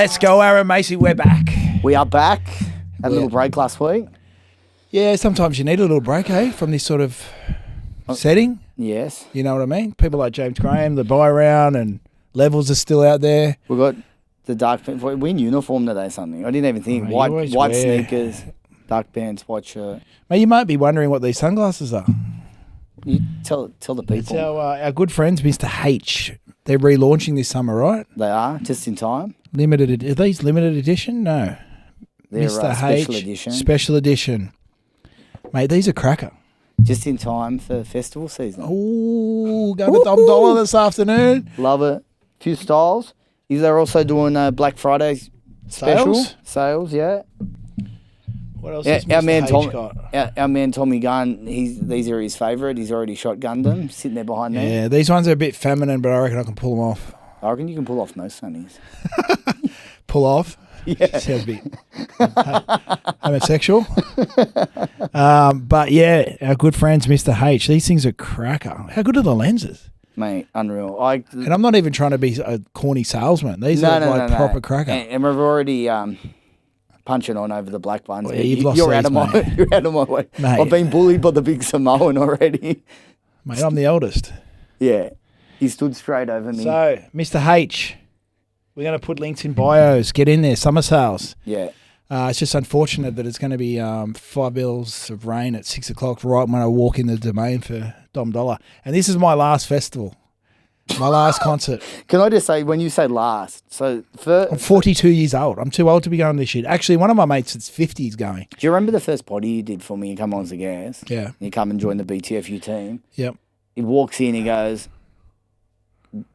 Let's go, Aaron Macy. We're back. We are back. Had a little break last week. Yeah, sometimes you need a little break, from this sort of setting. Yes. You know what I mean? People like James Graham, the buy round, and Levels are still out there. We've got the dark pants. We're in uniform today, something. I didn't even think. White sneakers, dark pants, white shirt. Mate, you might be wondering what these sunglasses are. You tell the people. It's our good friends, Mr. H. They're relaunching this summer, right? They are, just in time. Are these limited edition? No. They're Mr. special H. edition. Special edition. Mate, these are cracker. Just in time for festival season. Ooh, going to Dom Dollar this afternoon. Love it. Few styles. They're also doing Black Friday special sales. Yeah. What else has Mr. H got? Our man Tommy Gunn. These are his favourite. He's already shotgunned them, sitting there behind there. Yeah, these ones are a bit feminine, but I reckon I can pull them off. I reckon you can pull off most sunnies. Pull off? Yeah. Sounds a bit homosexual. But yeah, our good friends, Mr. H. These things are cracker. How good are the lenses? Mate, unreal. And I'm not even trying to be a corny salesman. These are proper cracker. And we've already punching on over the black ones. Well, yeah, you're out of my way. Mate. I've been bullied by the big Samoan already. Mate, I'm the eldest. Yeah. He stood straight over me. So, Mr. H, we're going to put links in bios. Get in there. Summer sales. Yeah. It's just unfortunate that it's going to be 5 mils of rain at 6 o'clock right when I walk in the domain for Dom Dollar. And this is my last festival, my last concert. Can I just say, when you say last, I'm 42 years old. I'm too old to be going to this shit. Actually, one of my mates that's 50 is going. Do you remember the first potty you did for me? You come on as a guest. Yeah. You come and join the BTFU team. Yep. He walks in, he goes,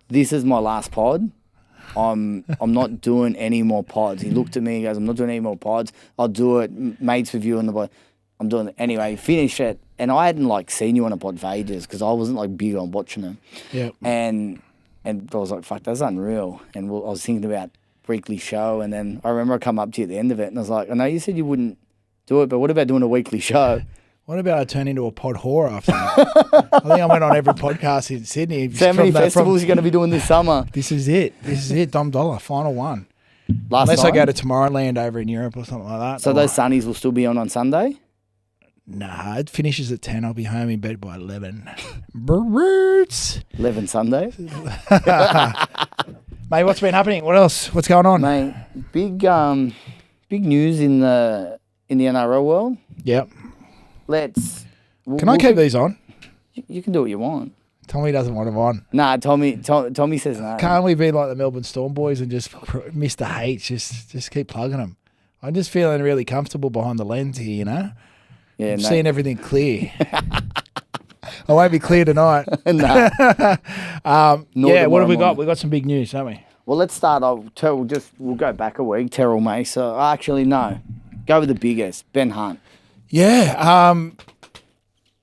"This is my last pod. I'm not doing any more pods." He looked at me, he goes, "I'm not doing any more pods. I'll do it. Mates with you on the pod." I'm doing it. Anyway, finish it. And I hadn't seen you on a pod for ages because I wasn't big on watching them. Yeah. And I was like, fuck, that's unreal. And I was thinking about weekly show. And then I remember I come up to you at the end of it and I was like, I know you said you wouldn't do it, but what about doing a weekly show? What about I turn into a pod whore after that? I think I went on every podcast in Sydney. So how many festivals are you going to be doing this summer? This is it. Dom Dollar, final one. Unless I go to Tomorrowland over in Europe or something like that. So those Sunnies will still be on Sunday? Nah, it finishes at 10. I'll be home in bed by 11. Brutes. 11 Sunday? Mate, what's been happening? What else? What's going on? Mate, big news in the NRL world. Yep. Can I keep these on? You can do what you want. Tommy doesn't want them on. Nah, Tommy says no. Can't we be like the Melbourne Storm boys and just Mr. H, just keep plugging them? I'm just feeling really comfortable behind the lens here, you know? Yeah, I'm seeing everything clear. I won't be clear tonight. No. What have we got? We've got some big news, haven't we? Well, let's start off. We'll go back a week. Terrell Mesa. Actually, no. Go with the biggest. Ben Hunt. Yeah.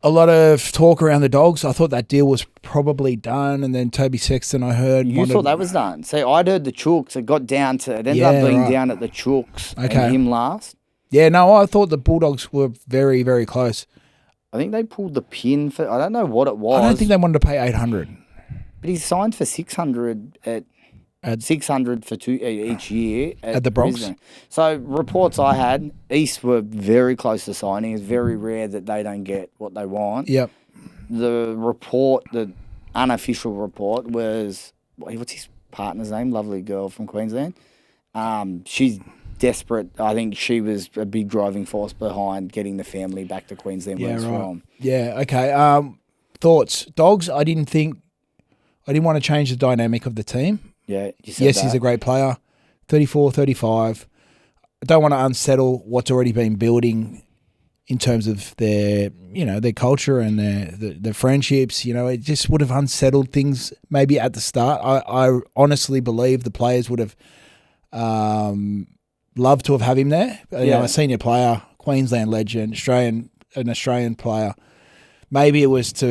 A lot of talk around the Dogs. I thought that deal was probably done, and then Toby Sexton, I heard. You thought that was done? See, I'd heard the Chooks. It got down to, it ended up being down at the Chooks and him last. Yeah, no, I thought the Bulldogs were very, very close. I think they pulled the pin for, I don't know what it was. I don't think they wanted to pay 800. But he's signed for 600 at 600 for each year at the Bronx. Brisbane. So reports I had, East were very close to signing. It's very rare that they don't get what they want. Yep. The unofficial report was, what's his partner's name? Lovely girl from Queensland. She's desperate. I think she was a big driving force behind getting the family back to Queensland where it's from. Yeah, okay. Thoughts? Dogs, I didn't want to change the dynamic of the team. Yeah, yes, he's a great player. 34, 35. I don't want to unsettle what's already been building in terms of their culture and their friendships. It just would have unsettled things maybe at the start. I honestly believe the players would have loved to have had him there. A senior player, Queensland legend, an Australian player. Maybe it was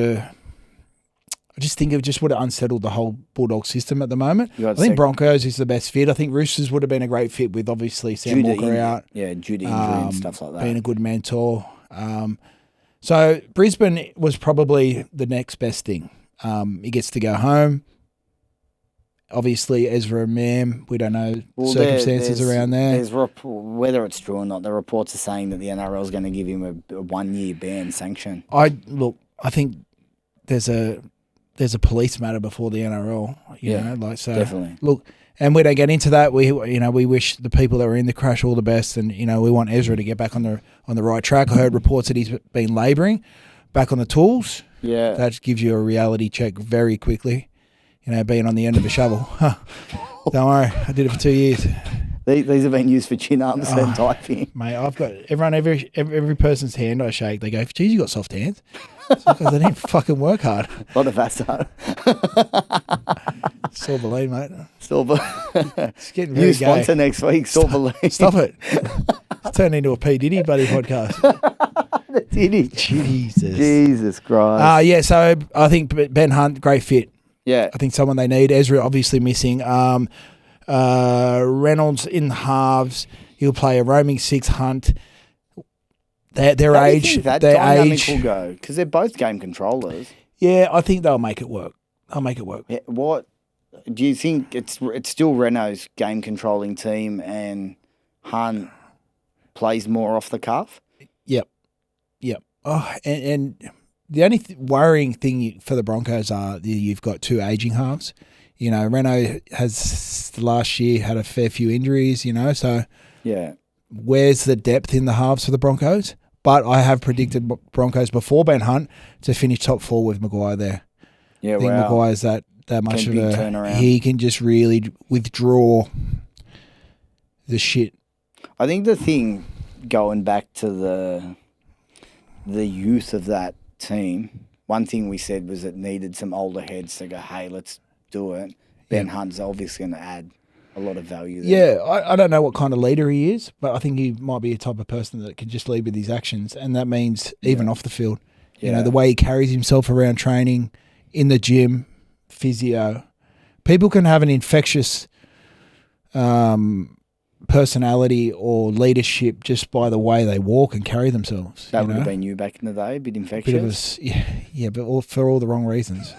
I just think it just would have unsettled the whole Bulldog system at the moment. I think Broncos is the best fit. I think Roosters would have been a great fit with obviously Sam Walker out. Yeah, due to injury and stuff like that. Being a good mentor. So Brisbane was probably the next best thing. He gets to go home. Obviously, Ezra Mam, we don't know circumstances around there. There's whether it's true or not, the reports are saying that the NRL is going to give him a 1-year ban sanction. I think there's a police matter before the NRL. You know, definitely. Look, and we don't get into that. We wish the people that were in the crash all the best, and we want Ezra to get back on the right track. I heard reports that he's been labouring back on the tools. Yeah, that gives you a reality check very quickly. Being on the end of a shovel. Don't worry, I did it for 2 years. These have been used for chin-ups and typing. Mate, I've got every person's hand I shake, they go, geez, you got soft hands. It's because they didn't fucking work hard. A lot of vaso. Sorbeline, mate. It's getting very new sponsor next week, Sorbeline. Stop it. It's turned into a P. Diddy buddy podcast. The Diddy. Jesus Christ. Yeah, so I think Ben Hunt, great fit. Yeah. I think someone they need. Ezra obviously missing. Reynolds in the halves. He'll play a roaming 6. Hunt. Their How age. Do you think that their dynamic age. will go? Because they're both game controllers. Yeah, I think they'll make it work. Yeah, what do you think? It's still Renault's game controlling team, and Hunt plays more off the cuff. Yep. Oh, and the only worrying thing for the Broncos are you've got 2 aging halves. Renault has last year had a fair few injuries. So yeah, where's the depth in the halves for the Broncos? But I have predicted Broncos before Ben Hunt to finish top 4 with Maguire there. Yeah, I think Maguire's that much of a turnaround. He can just really withdraw the shit. I think the thing going back to the youth of that team, one thing we said was it needed some older heads to go, hey, let's do it. Ben Hunt's obviously going to add a lot of value there. Yeah, I don't know what kind of leader he is, but I think he might be a type of person that can just lead with his actions, and that means even off the field. The way he carries himself around training, in the gym, physio. People can have an infectious personality or leadership just by the way they walk and carry themselves. That would have been you back in the day, a bit infectious. But for all the wrong reasons.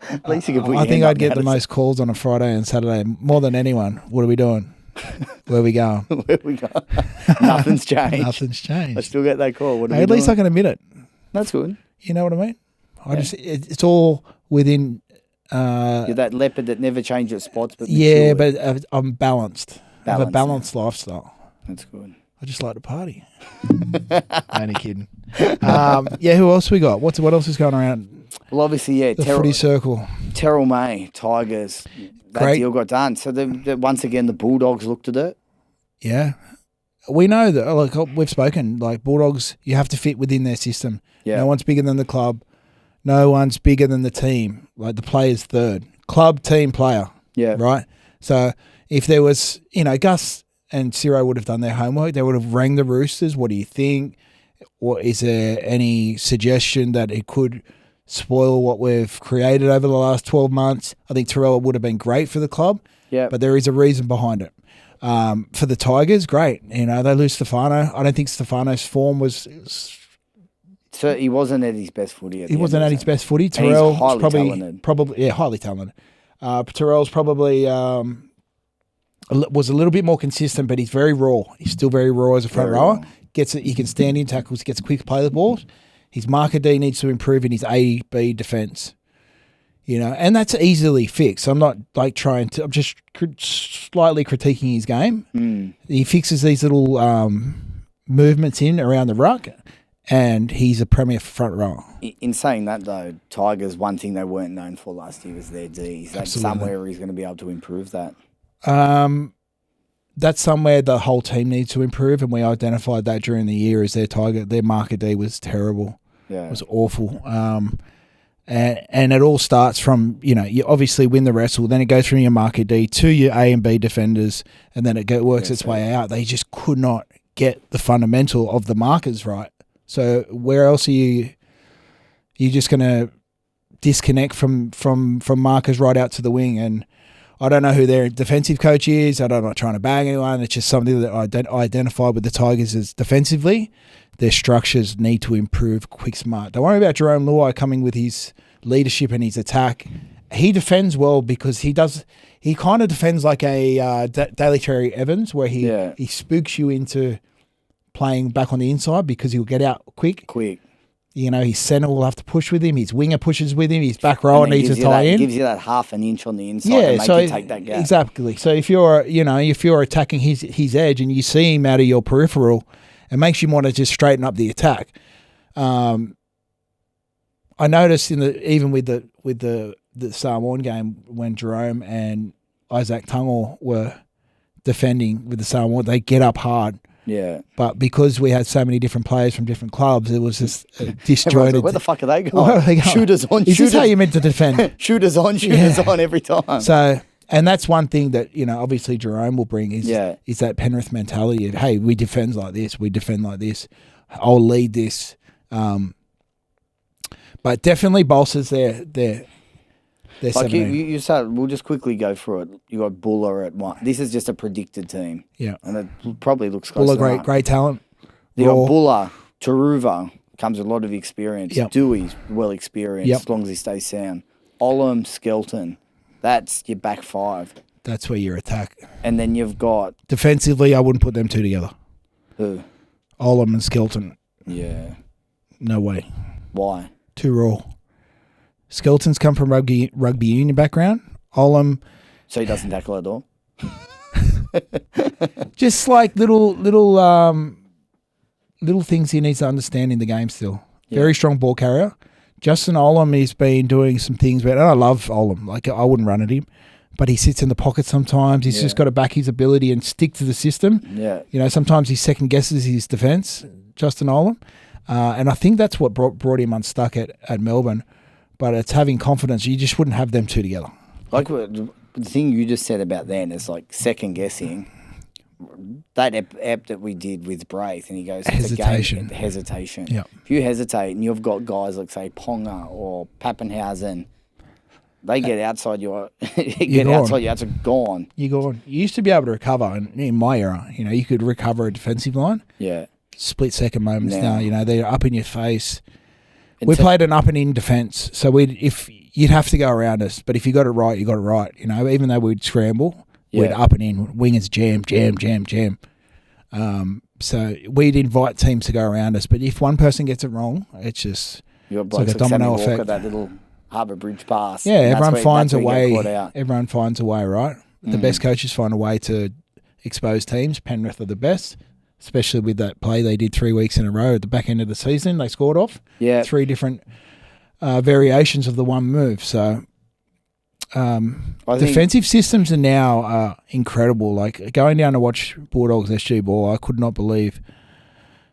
At least you could put I think I'd get the most calls on a Friday and Saturday more than anyone. What are we doing? Where are we going? Where we go? Nothing's changed. Nothing's changed. I still get that call. At least I can admit it. That's good. You know what I mean? It's all within. You're that leopard that never changes spots, but but I'm balanced. I have a balanced lifestyle. That's good. I just like to party. Only kidding. Who else we got? What else is going around? Well, obviously, the footy circle. Terrell May, Tigers. That deal got done. So once again, the Bulldogs looked at it. Yeah. We know that, like we've spoken, like Bulldogs, you have to fit within their system. Yeah. No one's bigger than the club. No one's bigger than the team. Like the player's third. Club, team, player. Yeah. Right? So if there was, Gus and Ciro would have done their homework. They would have rang the Roosters. What do you think? Or is there any suggestion that it could spoil what we've created over the last 12 months? I think Terrell would have been great for the club. Yeah. But there is a reason behind it. For the Tigers, great. They lose Stefano. I don't think Stefano's form was... So he wasn't at his best footy. He wasn't at his best footy. Terrell was probably highly talented. Terrell's probably was a little bit more consistent, but he's very raw. He's still very raw as a front rower. He can stand in tackles, gets a quick play the ball. His marker D needs to improve in his A-B defence. And that's easily fixed. I'm not I'm just slightly critiquing his game. Mm. He fixes these little movements in around the ruck, and he's a premier front rower. In saying that, though, Tigers, one thing they weren't known for last year was their D. Is that somewhere he's going to be able to improve that? That's somewhere the whole team needs to improve, and we identified that during the year as their marker D was terrible. Yeah. It was awful. And it all starts from, you obviously win the wrestle, then it goes from your marker D to your A and B defenders, and then it works its way out. They just could not get the fundamental of the markers right. So where else are you just going to disconnect from markers right out to the wing? And I don't know who their defensive coach is. I'm not trying to bang anyone. It's just something that I identified with the Tigers as defensively. Their structures need to improve quick, smart. Don't worry about Jarome Luai coming with his leadership and his attack he defends well because he kind of defends like a Daly Cherry Evans, where he spooks you into playing back on the inside because he'll get out quick. You know, his centre will have to push with him. His winger pushes with him. His back rower needs to tie in. Gives you that half an inch on the inside to make you take that gap. Exactly. So if you're attacking his edge and you see him out of your peripheral, it makes you want to just straighten up the attack. I noticed even with the Samoan game when Jarome and Isaac Tungal were defending with the Samoan, they get up hard. Yeah. But because we had so many different players from different clubs, it was just disjointed. Like, where the fuck are they going? Shooters on, Is this how you're meant to defend? shooters on every time. So, and that's one thing that, obviously Jarome will bring is that Penrith mentality of, hey, we defend like this, I'll lead this. But definitely bolsters their like you said, we'll just quickly go through it. You got Buller at 1. This is just a predicted team. Yeah. And it probably looks close. Buller, great talent. You got Buller, Taruva, comes with a lot of experience. Yep. Dewey's well experienced as long as he stays sound. Olam, Skelton, that's your back 5. That's where your attack. And then you've got... Defensively, I wouldn't put them two together. Who? Olam and Skelton. Yeah. No way. Why? Too raw. Skelton's come from rugby union background. Olam... So he doesn't tackle at all? Just like little things he needs to understand in the game still. Yeah. Very strong ball carrier. Justin Olam has been doing some things, but I love Olam. Like, I wouldn't run at him, but he sits in the pocket sometimes. He's just got to back his ability and stick to the system. Yeah. Sometimes he second guesses his defence, Justin Olam. And I think that's what brought him unstuck at Melbourne. But it's having confidence. You just wouldn't have them two together. Like the thing you just said about then is like second guessing. That ep that we did with Braith, and he goes, hesitation. Yeah. If you hesitate and you've got guys like, say, Ponga or Pappenhausen, they get outside your outside, gone. You're gone. You used to be able to recover, in my era, you could recover a defensive line. Yeah. Split second moments now, they're up in your face. We played an up and in defence, so if you'd have to go around us, but if you got it right, you got it right. Even though we'd scramble, we'd up and in, wingers jam. So we'd invite teams to go around us, but if one person gets it wrong, it's like a domino effect. That little Harbour Bridge pass. Yeah, everyone finds a way. Everyone finds a way, right? The best coaches find a way to expose teams. Penrith are the best. Especially with that play they did 3 weeks in a row at the back end of the season. They scored off 3 different variations of the one move. So defensive systems are now incredible. Like, going down to watch Bulldogs SG ball, I could not believe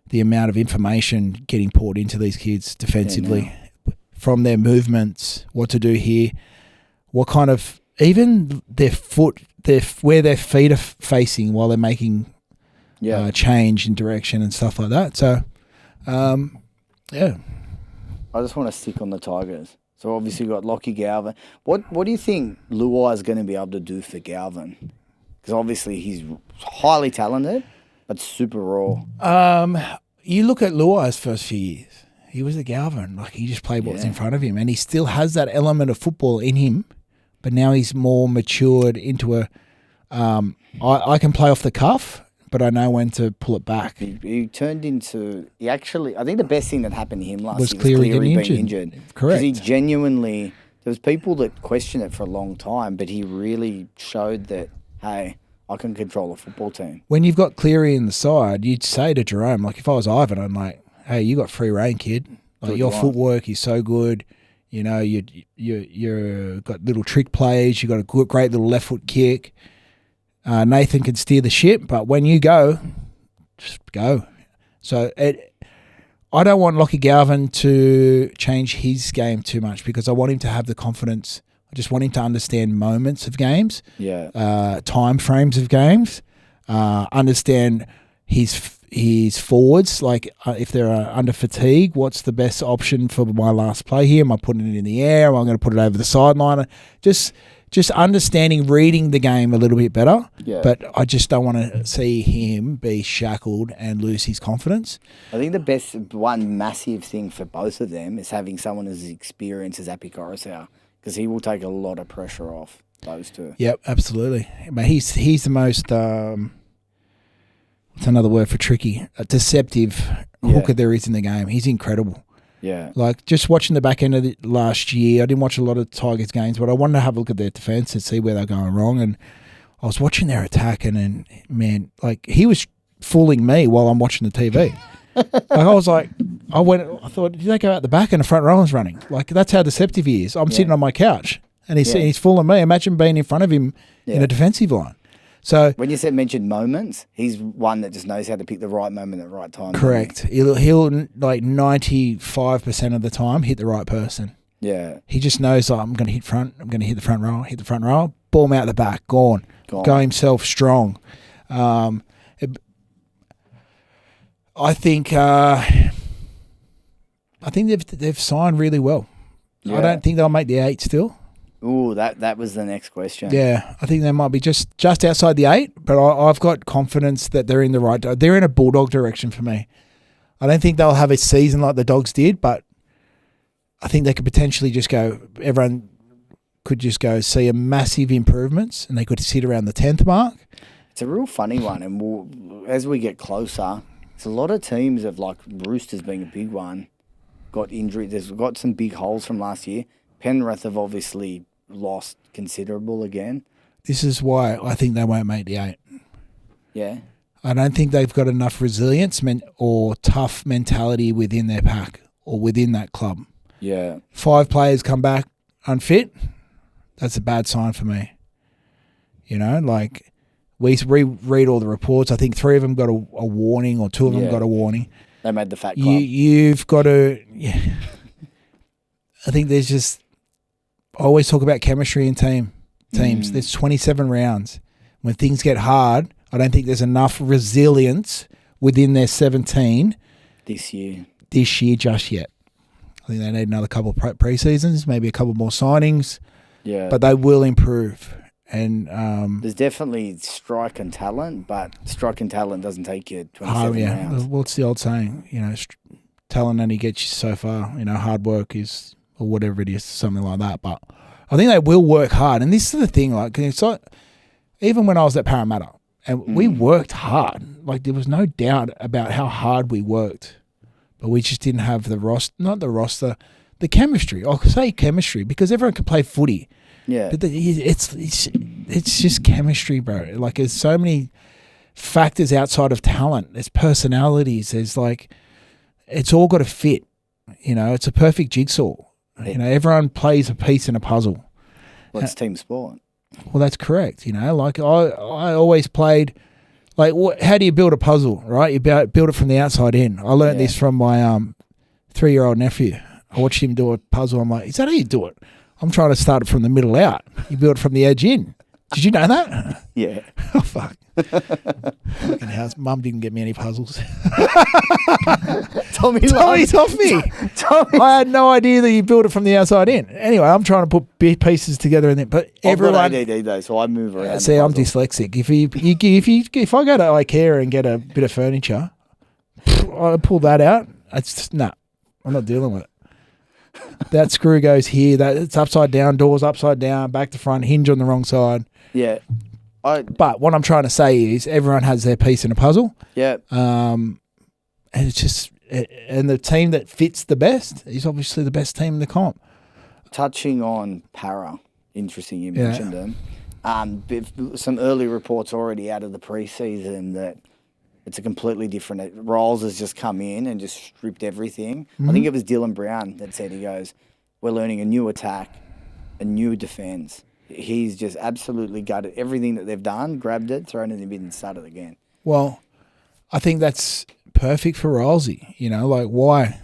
the amount of information getting poured into these kids defensively from their movements, what to do here, what kind of, even their foot, where their feet are facing while they're making change in direction and stuff like that. So, I just want to stick on the Tigers. So obviously you've got Lockie Galvin. What do you think Luai is going to be able to do for Galvin? Because obviously he's highly talented, but super raw. You look at Luai's first few years. He was a Galvin. Like, he just played what's in front of him, and he still has that element of football in him, but now he's more matured into I can play off the cuff, but I know when to pull it back. He turned into... I think the best thing that happened to him last year was Cleary being injured. Correct. Because he genuinely... There was people that questioned it for a long time, but he really showed that, hey, I can control a football team. When you've got Cleary in the side, you'd say to Jarome, like, if I was Ivan, I'm like, hey, you got free reign, kid. Like, your footwork is so good. You're got little trick plays. You got a great little left foot kick. Nathan can steer the ship, but when you go, just go. So I don't want Lockie Galvin to change his game too much, because I want him to have the confidence. I just want him to understand moments of games, time frames of games, understand his forwards. Like, if they're under fatigue, what's the best option for my last play here? Am I putting it in the air? Am I going to put it over the sideline? Just understanding, reading the game a little bit better. Yeah. But I just don't want to see him be shackled and lose his confidence. I think the best, one massive thing for both of them is having someone as experienced as Api Coruscant because he will take a lot of pressure off those two. Yep, absolutely. But he's the most what's another word for tricky? A deceptive hooker there is in the game. He's incredible. Yeah. Like, just watching the back end of the last year, I didn't watch a lot of Tigers games, but I wanted to have a look at their defence and see where they're going wrong. And I was watching their attack, and man, like, he was fooling me while I'm watching the TV. I thought, did they go out the back and the front row is running? Like, that's how deceptive he is. I'm sitting on my couch, and he's fooling me. Imagine being in front of him in a defensive line. So when you mentioned moments, he's one that just knows how to pick the right moment at the right time. Correct. He'll like 95% of the time hit the right person. Yeah. He just knows, I'm going to hit front. I'm going to hit the front row. Ball him out the back. Gone. Go himself strong. I think they've signed really well. Yeah. I don't think they'll make the 8 still. Ooh, that was the next question. Yeah, I think they might be just outside the 8, but I've got confidence that they're in the right. They're in a Bulldog direction for me. I don't think they'll have a season like the Dogs did, but I think they could potentially just go. Everyone could just go see a massive improvements, and they could sit around the 10th mark. It's a real funny one, and as we get closer, there's a lot of teams of, like, Roosters being a big one, got injured. They've got some big holes from last year. Penrith have obviously lost considerable again. This is why I think they won't make the 8. Yeah. I don't think they've got enough resilience or tough mentality within their pack or within that club. Yeah. 5 players come back unfit. That's a bad sign for me. You know, like, we read all the reports. I think 3 of them got a warning, or 2 of them got a warning. They made the fat club. You've got to... Yeah. I think there's just... I always talk about chemistry in teams. There's 27 rounds. When things get hard, I don't think there's enough resilience within their 17 this year just yet. I think they need another couple of pre-seasons, maybe a couple more signings. Yeah. But they will improve. And there's definitely strike and talent, but strike and talent doesn't take you 27 rounds. What's the old saying? You know, talent only gets you so far. You know, hard work is... or whatever it is, something like that. But I think they will work hard. And this is the thing, like, it's like, even when I was at Parramatta, and we worked hard. Like, there was no doubt about how hard we worked. But we just didn't have the chemistry. I'll say chemistry, because everyone can play footy. Yeah. But it's just chemistry, bro. Like, there's so many factors outside of talent. There's personalities. There's, like, it's all got to fit. You know, it's a perfect jigsaw. You know, everyone plays a piece in a puzzle. Well, it's team sport. Well, that's correct. You know, like, I always played, like, how do you build a puzzle, right? You build it from the outside in. I learned this from my 3-year-old nephew. I watched him do a puzzle. I'm like, is that how you do it? I'm trying to start it from the middle out. You build it from the edge in. Did you know that? Yeah. Oh, fuck. Fucking house. Mum didn't get me any puzzles. Tommy's off me. I had no idea that you build it from the outside in. Anyway, I'm trying to put pieces together in it, but everyone. I've got ADD though, so I move around. See, I'm dyslexic. If I go to IKEA and get a bit of furniture, I pull that out. It's just, I'm not dealing with it. That screw goes here. It's upside down. Doors upside down. Back to front. Hinge on the wrong side. Yeah. But what I'm trying to say is everyone has their piece in a puzzle. Yeah. And it's just, and the team that fits the best is obviously the best team in the comp. Touching on Parra, interesting you mentioned them. Some early reports already out of the preseason that it's a completely different. Rolls has just come in and just stripped everything. I think it was Dylan Brown that said, he goes, we're learning a new attack, a new defence. He's just absolutely gutted everything that they've done, grabbed it, thrown it in the bin and started again. Well, I think that's perfect for Rolsey. You know, like, why?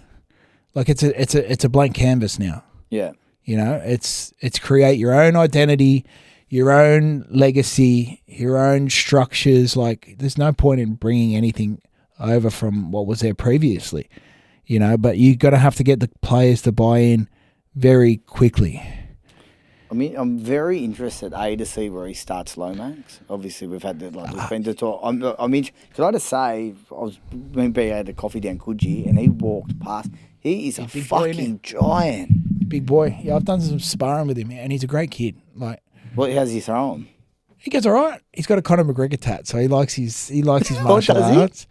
Like, it's a blank canvas now. Yeah. You know, it's create your own identity, your own legacy, your own structures. Like, there's no point in bringing anything over from what was there previously, you know, but you got to have to get the players to buy in very quickly. I mean, I'm very interested, to see where he starts Lomax. Obviously, we've had we've been to talk. I mean, could I just say, I had a coffee down Coogee, and he walked past. He is a fucking giant. big boy. Yeah, I've done some sparring with him, and he's a great kid. Like, how's he throw him? he goes all right. He's got a Conor McGregor tat, so he likes his martial arts.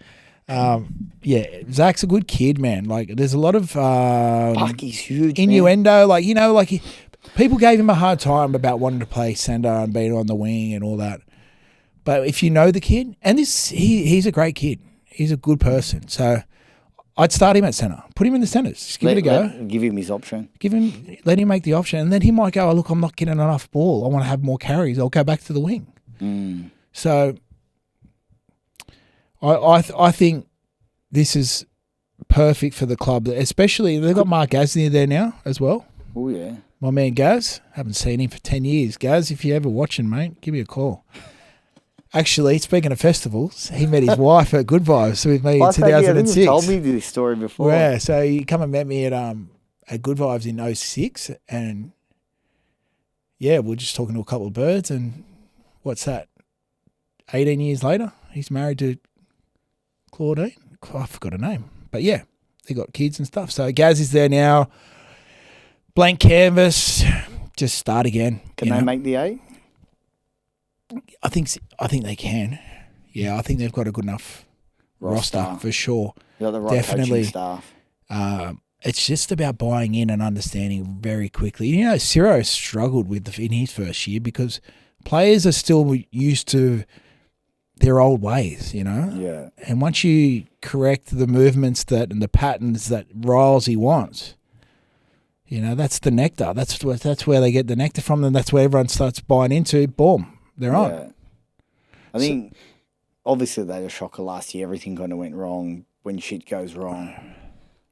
Yeah, Zach's a good kid, man. Like, there's a lot of Fuck, he's huge. innuendo. Man. People gave him a hard time about wanting to play centre and being on the wing and all that. But if you know the kid, and he's a great kid. He's a good person. So I'd start him at centre. Put him in the centres. Just give it a go. Give him his option. Let him make the option, and then he might go, "Oh, look, I'm not getting enough ball. I want to have more carries. I'll go back to the wing." So I think this is perfect for the club, especially they've got Mark Gasnier there now as well. Oh yeah, my man Gaz. Haven't seen him for 10 years. Gaz, if you're ever watching, mate, give me a call. Actually, speaking of festivals, he met his wife at Good Vibes with me in 2006. You told me this story before. Yeah, so he come and met me at Good Vibes in 06, and yeah, we're just talking to a couple of birds, and what's that? 18 years later, he's married to Claudine. Oh, I forgot her name, but yeah, they got kids and stuff. So Gaz is there now. Blank canvas, just start again. Can they make the 8? I think they can. Yeah, I think they've got a good enough roster for sure. You've got the right Definitely. coaching staff. It's just about buying in and understanding very quickly. You know, Ciro struggled in his first year because players are still used to their old ways, you know? Yeah. And once you correct the movements and the patterns that Rilesy wants, you know, that's the nectar. That's where they get the nectar from, and that's where everyone starts buying into. Boom. They're on. I think, obviously, they had a shocker last year. Everything kind of went wrong when shit goes wrong.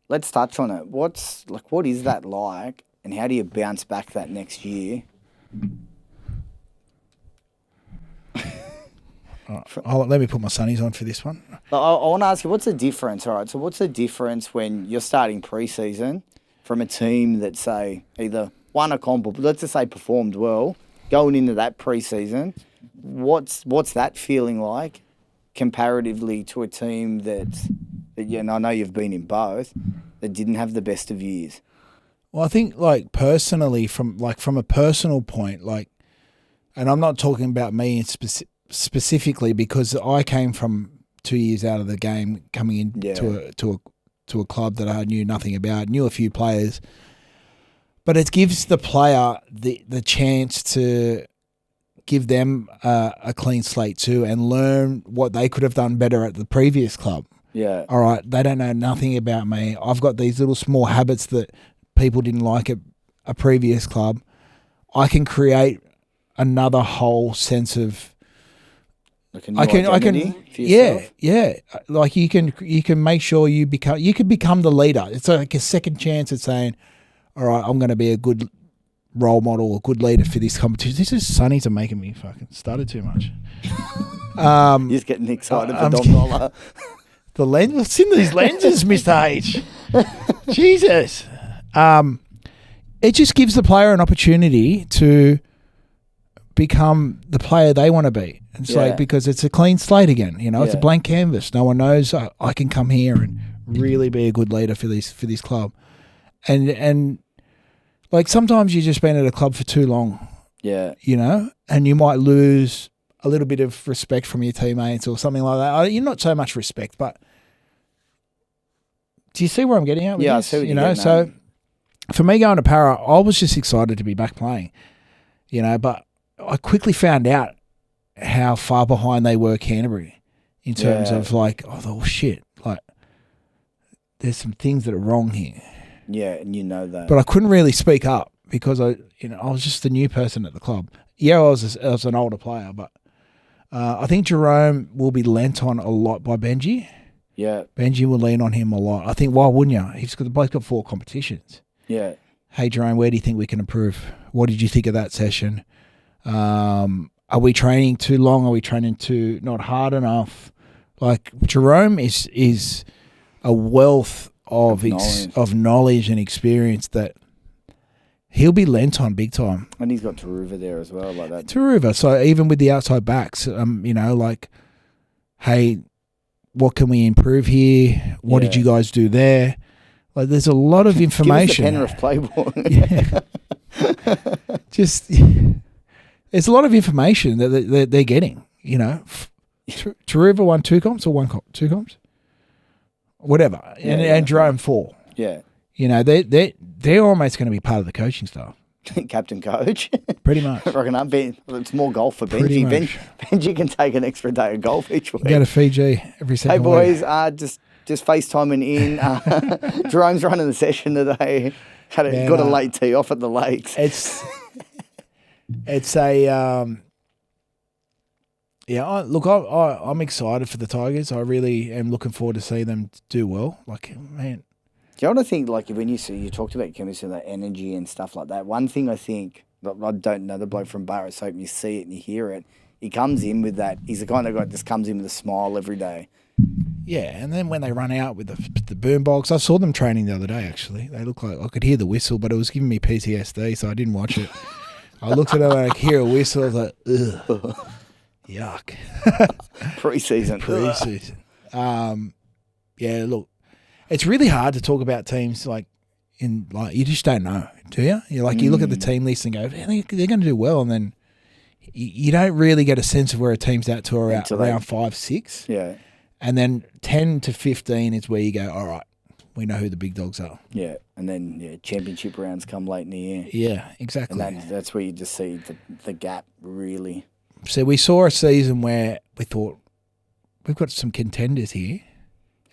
Let's touch on it. What is that like, and how do you bounce back that next year? Let me put my sunnies on for this one. I want to ask you, what's the difference? All right, so what's the difference when you're starting preseason from a team that, say, either won a comp, but let's just say performed well, going into that preseason, what's that feeling like comparatively to a team that and I know you've been in both, that didn't have the best of years? Well, I think personally, from a personal point, and I'm not talking about me specifically because I came from 2 years out of the game, coming into a club that I knew nothing about, knew a few players. But it gives the player the chance to give them a clean slate too and learn what they could have done better at the previous club. Yeah. All right, they don't know nothing about me. I've got these little small habits that people didn't like at a previous club. I can create another whole sense of like a new identity for yourself? Yeah. Like you can make sure you could become the leader. It's like a second chance at saying, all right, I'm going to be a good role model, a good leader for this competition. This is sunnies are making me fucking started too much. You're just getting excited for Dom Dollar. The lens, what's in these lenses, Mr. H? Jesus. It just gives the player an opportunity to become the player they want to be. It's because it's a clean slate again. You know, it's a blank canvas. No one knows I can come here and really be a good leader for this club. And sometimes you've just been at a club for too long. Yeah. You know, and you might lose a little bit of respect from your teammates or something like that. You're not so much respect, but do you see where I'm getting at with this? I see what you you're know, getting so for me going to Parra, I was just excited to be back playing, you know, but I quickly found out how far behind they were Canterbury in terms of shit, there's some things that are wrong here. Yeah, and you know that. But I couldn't really speak up because I was just a new person at the club. Yeah, I was an older player, but I think Jarome will be lent on a lot by Benji. Yeah. Benji will lean on him a lot. I think, why wouldn't you? The bloke's got 4 competitions. Yeah. Hey, Jarome, where do you think we can improve? What did you think of that session? Are we training too long? Are we training too not hard enough? Jarome is a wealth of knowledge and experience that he'll be lent on big time. And he's got Taruva there as well, like that. Taruva. So even with the outside backs, hey, what can we improve here? What did you guys do there? Like, there's a lot of information. Give us the Penrith playbook. Yeah. Just, there's a lot of information that they're getting, you know. Taruva won 2 comps or 1 comp? 2 comps? Whatever. And Jerome 4. Yeah. You know, they're almost going to be part of the coaching staff. Captain coach. Pretty much. It's more golf for Benji. Benji can take an extra day of golf each week. Go to Fiji every second week. Hey, boys, just FaceTiming in. Jerome's running the session today. Got a late tee off at the lakes. It's a... I'm excited for the Tigers. I really am looking forward to seeing them do well. Like, man... Do you know what I think, like, when you talked about chemistry, that energy and stuff like that, one thing I think, I don't know the bloke from Parra, so you see it and you hear it, he comes in with that, he's the kind of guy that just comes in with a smile every day. Yeah, and then when they run out with the boombox, I saw them training the other day, actually. They look like, I could hear the whistle, but it was giving me PTSD, so I didn't watch it. I looked at it and I could hear a whistle, I was like, ugh, yuck. Preseason. Yeah, look. It's really hard to talk about teams you just don't know, do you? You look at the team list and go, they're going to do well, and then you don't really get a sense of where a team's at to around 5, 6. Yeah. And then 10 to 15 is where you go, all right, we know who the big dogs are. Yeah, and then championship rounds come late in the year. Yeah, exactly. And that's where you just see the gap really. So we saw a season where we thought, we've got some contenders here.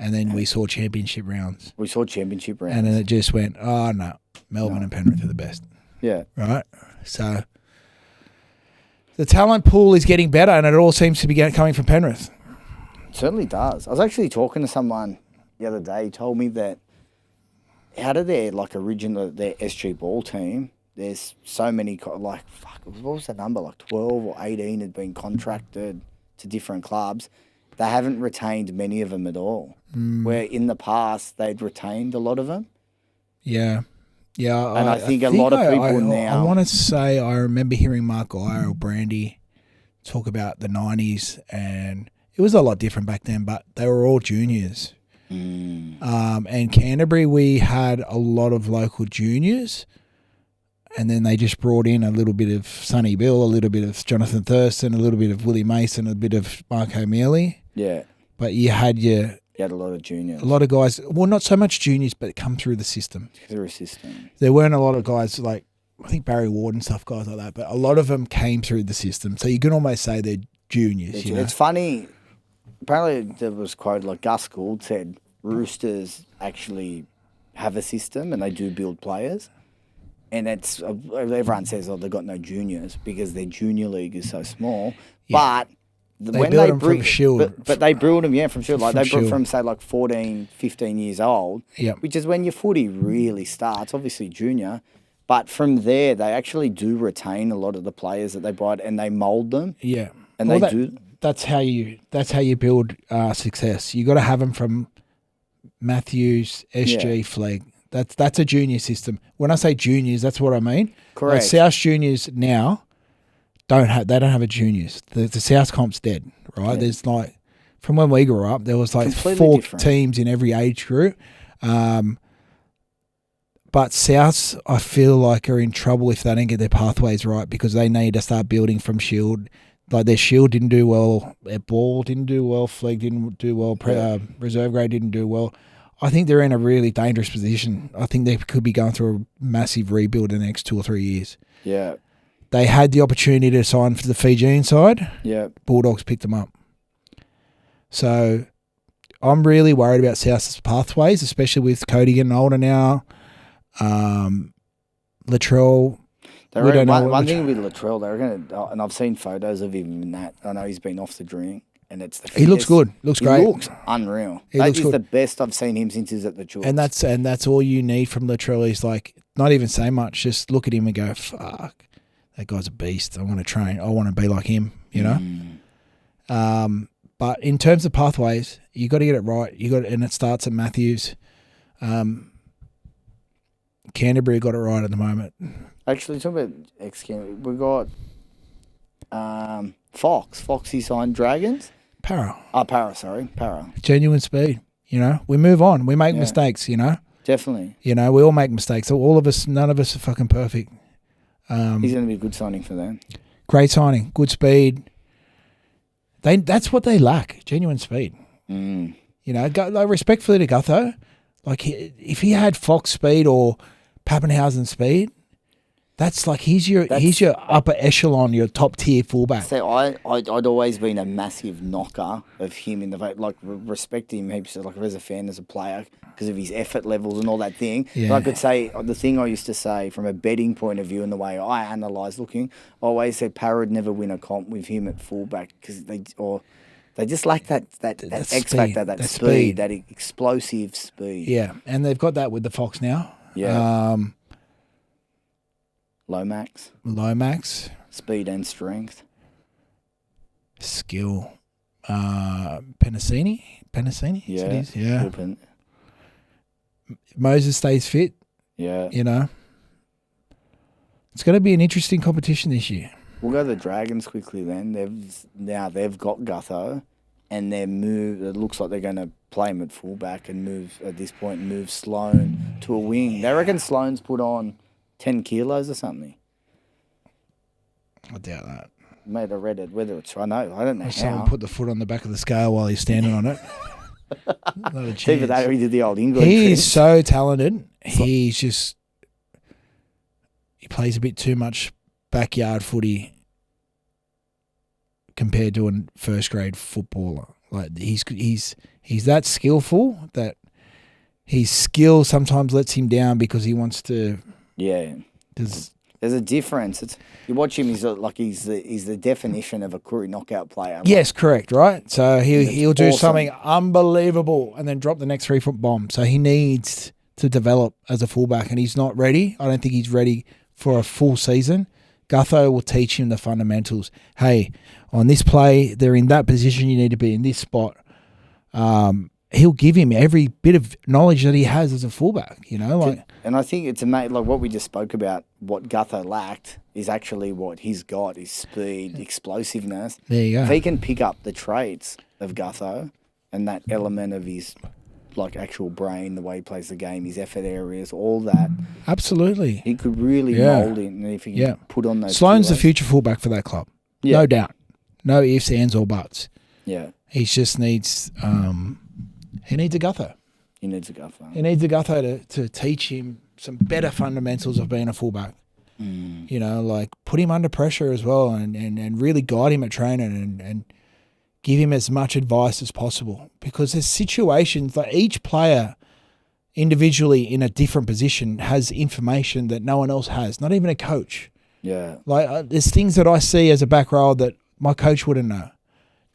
And then we saw championship rounds. And then it just went, oh, no, Melbourne and Penrith are the best. Yeah. Right? So the talent pool is getting better, and it all seems to be coming from Penrith. It certainly does. I was actually talking to someone the other day. He told me that out of their, their SG ball team, there's so many, what was the number? 12 or 18 had been contracted to different clubs. They haven't retained many of them at all. Where in the past they'd retained a lot of them. Yeah. Yeah. And I think a lot of people now... I want to say I remember hearing Mark Guy or Brandy talk about the 90s, and it was a lot different back then, but they were all juniors. And Canterbury, we had a lot of local juniors, and then they just brought in a little bit of Sonny Bill, a little bit of Jonathan Thurston, a little bit of Willie Mason, a bit of Mark O'Mealy. Yeah. But you had a lot of juniors. A lot of guys, well, not so much juniors, but come through the system. There weren't a lot of guys like, I think Barry Ward and stuff, guys like that, but a lot of them came through the system. So you can almost say they're juniors. It's funny. Apparently there was a quote like Gus Gould said, Roosters actually have a system and they do build players. And it's everyone says, they've got no juniors because their junior league is so small. Yeah. But when they bring Shield, but they build them, from Shield. Like they brought from say 14, 15 years old, which is when your footy really starts. Obviously junior, but from there they actually do retain a lot of the players that they brought and they mould them. Yeah, and That's how you build success. You got to have them from Matthews, SG, Flegg. That's a junior system. When I say juniors, that's what I mean. Correct. South juniors now don't have a juniors. The South comp's dead, right? Yeah. There's from when we grew up, there was completely 4 different teams in every age group. But Souths, I feel like, are in trouble if they don't get their pathways right because they need to start building from Shield. Like their Shield didn't do well, their Ball didn't do well, Flegg didn't do well, Reserve Grade didn't do well. I think they're in a really dangerous position. I think they could be going through a massive rebuild in the next 2 or 3 years. Yeah. They had the opportunity to sign for the Fijian side. Yeah. Bulldogs picked them up. So I'm really worried about South's pathways, especially with Cody getting older now. Latrell. One thing with Latrell, they're going to, and I've seen photos of him in that. I know he's been off the drink. And he looks good. Looks great. He looks unreal. That is the best I've seen him since he's at the Chooks. And that's all you need from Latrell is not even say much. Just look at him and go, fuck, that guy's a beast. I want to train. I want to be like him, you know? But in terms of pathways, you got to get it right. And it starts at Matthews. Canterbury got it right at the moment. Actually, talking about ex-Canterbury, we got Fox. Foxy signed Dragons. Parra. Parra. Genuine speed, you know. We move on. We make mistakes, you know. Definitely. You know, we all make mistakes. All of us, none of us are fucking perfect. He's going to be a good signing for them. Great signing, good speed. That's what they lack, genuine speed. Mm. You know, like respectfully to Gutho, like if he had Fox speed or Pappenhausen speed, that's like he's your upper echelon, your top tier fullback. So I'd always been a massive knocker of him in the vote, like respect him heaps, like as a fan, as a player, because of his effort levels and all that thing. Yeah. But I could say the thing I used to say from a betting point of view and the way I analyse looking, I always said Parra would never win a comp with him at fullback because they just lack that X factor, that speed, that explosive speed. Yeah, and they've got that with the Fox now. Yeah. Lomax. Speed and strength. Skill. Penasini? Yeah. Yeah. Open. Moses stays fit. Yeah. You know. It's going to be an interesting competition this year. We'll go to the Dragons quickly then. They've got Gutho, and it looks like they're going to play him at fullback and move Sloan to a wing. They reckon Sloan's put on 10 kilos or something. I doubt that. Mate, I read it. Whether it's I don't know Someone how. put the foot on the back of the scale while he's standing on it. Not a chance. Even that, he did the old England. He is so talented. He plays a bit too much backyard footy compared to a first grade footballer. Like he's that skillful that his skill sometimes lets him down because he wants to. Yeah. There's a difference. You watch him; he's the definition of a Koori knockout player. Yes, correct. Right. So he'll do awesome. something unbelievable and then drop the next 3-foot bomb. So he needs to develop as a fullback, and he's not ready. I don't think he's ready for a full season. Gutho will teach him the fundamentals. Hey, on this play, they're in that position. You need to be in this spot. He'll give him every bit of knowledge that he has as a fullback. You know, and I think it's amazing. Like what we just spoke about, what Gutho lacked is actually what he's got: his speed, explosiveness. There you go. If he can pick up the traits of Gutho and that element of his like actual brain, the way he plays the game, his effort areas, all that. Absolutely. He could really mould it, and if he can put on those. Sloan's kilos. the future fullback for that club. Yeah. No doubt. No ifs, ands, or buts. Yeah. He just needs he needs a Gutho. He needs a Gutho. He needs a Gutho to teach him some better fundamentals of being a fullback. You know, like put him under pressure as well and really guide him at training and give him as much advice as possible. Because there's situations like each player individually in a different position has information that no one else has, not even a coach. Yeah. Like there's things that I see as a back row that my coach wouldn't know.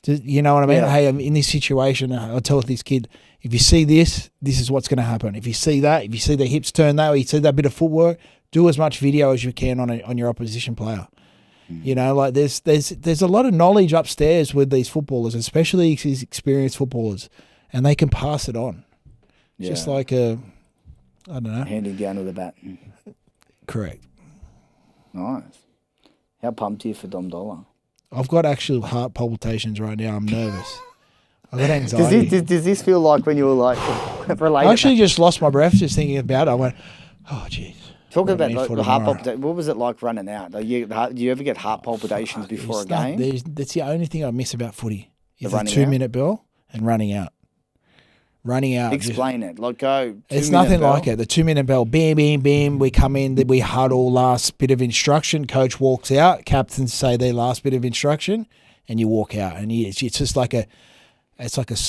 You know what I mean? Yeah. Hey, I'm in this situation. I'll tell this kid, if you see this, this is what's going to happen. If you see that, if you see the hips turn that way, you see that bit of footwork, do as much video as you can on your opposition player. You know, like there's a lot of knowledge upstairs with these footballers, especially these experienced footballers, and they can pass it on. Yeah. Just like I don't know. Handing down with the bat. Correct. Nice. How pumped are you for Dom Dollar? I've got actual heart palpitations right now. I'm nervous. I've got anxiety. Does this feel like when you were like related? I actually just lost my breath just thinking about it. I went, oh, jeez. Talking about the heart palpitations, what was it like running out? Do you ever get heart palpitations before a game? That's the only thing I miss about footy is the running 2-minute bell and running out. Running out. Explain it. Like go. It's nothing like it. The 2-minute bell, bam, bam, bam. We come in, we huddle, last bit of instruction. Coach walks out. Captains say their last bit of instruction, and you walk out. And it's just like it just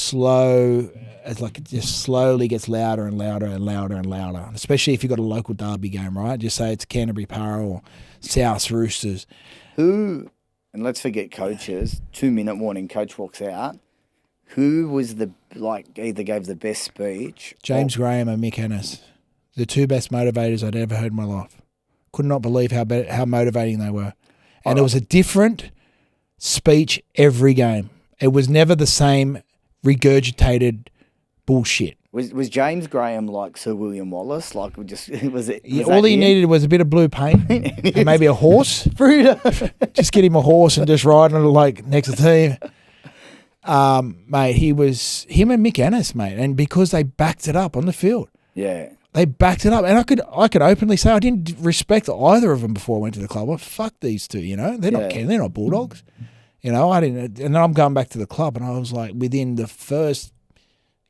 slowly gets louder and louder and louder and louder. Especially if you've got a local derby game, right? Just say it's Canterbury Parra or South Roosters. And let's forget coaches. 2-minute warning. Coach walks out. Who was either gave the best speech? James Graham and Mick Ennis. The two best motivators I'd ever heard in my life. Could not believe how motivating they were. And it was a different speech every game. It was never the same regurgitated bullshit. Was James Graham like Sir William Wallace? Like all he needed was a bit of blue paint and maybe a horse. Just get him a horse and just ride on it like next to the team. Mate, him and Mick Ennis, mate, and because they backed it up on the field. Yeah. They backed it up, and I could openly say I didn't respect either of them before I went to the club. Well, fuck these two, they're not they're not Bulldogs, I didn't. And then I'm going back to the club, and I was like, within the first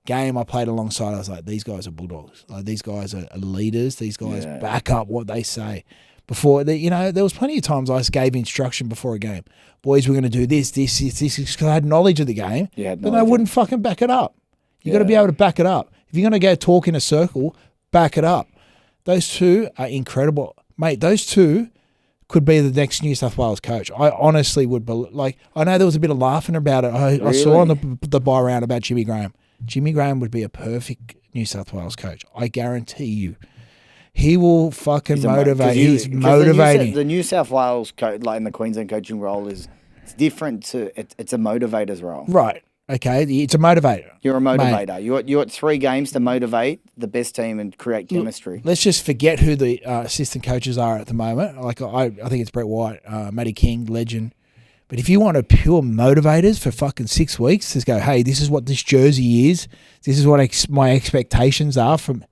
game I played alongside, I was like, these guys are Bulldogs. Like, these guys are leaders. These guys back up what they say. Before there was plenty of times I gave instruction before a game. Boys, we're going to do this, because I had knowledge of the game, but they wouldn't fucking back it up. You got to be able to back it up. If you're going to go talk in a circle, back it up. Those two are incredible. Mate, those two could be the next New South Wales coach. I honestly would I know there was a bit of laughing about it. I saw on the buy round about Jimmy Graham. Jimmy Graham would be a perfect New South Wales coach. I guarantee you. He will fucking motivate. He's motivating. The New South Wales coach, like in the Queensland coaching role, it's different to it's a motivator's role. Right. Okay. It's a motivator. You're a motivator. You're at 3 games to motivate the best team and create chemistry. Let's just forget who the assistant coaches are at the moment. Like I think it's Brett White, Matty King, legend. But if you want a pure motivators for fucking 6 weeks, just go, hey, this is what this jersey is. This is what my expectations are from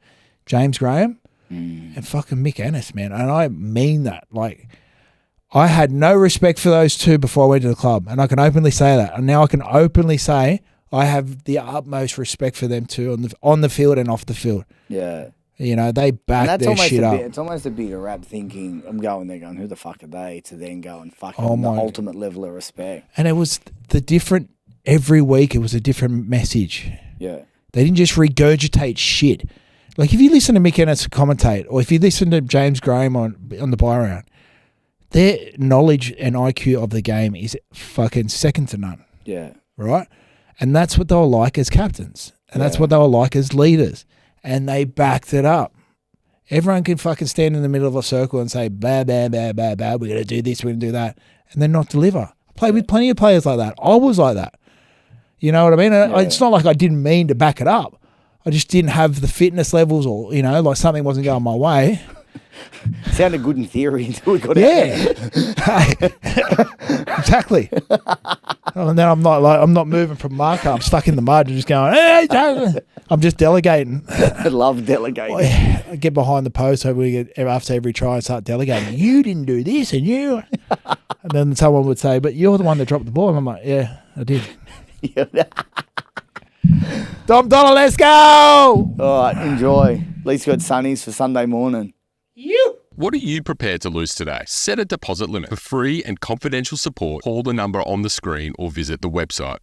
James Graham. And fucking Mick Ennis, man. And I mean that. Like, I had no respect for those two before I went to the club. And I can openly say that. And now I can openly say I have the utmost respect for them too on the field and off the field. Yeah. They back their shit up. It's almost a bit of rap thinking, I'm going there going, who the fuck are they? To then go and fucking the ultimate level of respect. And it was every week it was a different message. Yeah. They didn't just regurgitate shit. Like, if you listen to Mick Ennis commentate, or if you listen to James Graham on the buy round, their knowledge and IQ of the game is fucking second to none. Yeah. Right? And that's what they were like as captains. And that's what they were like as leaders. And they backed it up. Everyone can fucking stand in the middle of a circle and say, blah, blah, blah, blah, blah, we're going to do this, we're going to do that, and then not deliver. I played with plenty of players like that. I was like that. You know what I mean? It's not like I didn't mean to back it up. I just didn't have the fitness levels, or, like something wasn't going my way. Sounded good in theory until we got out there. Exactly. And then I'm not moving from marker. I'm stuck in the mud and just going, hey, I'm just delegating. I love delegating. I get behind the post after every try and start delegating. You didn't do this, and you. And then someone would say, but you're the one that dropped the ball. And I'm like, yeah, I did. Dom Dollar, let's go! All right, enjoy. At least you got sunnies for Sunday morning. What are you prepared to lose today? Set a deposit limit. For free and confidential support, call the number on the screen or visit the website.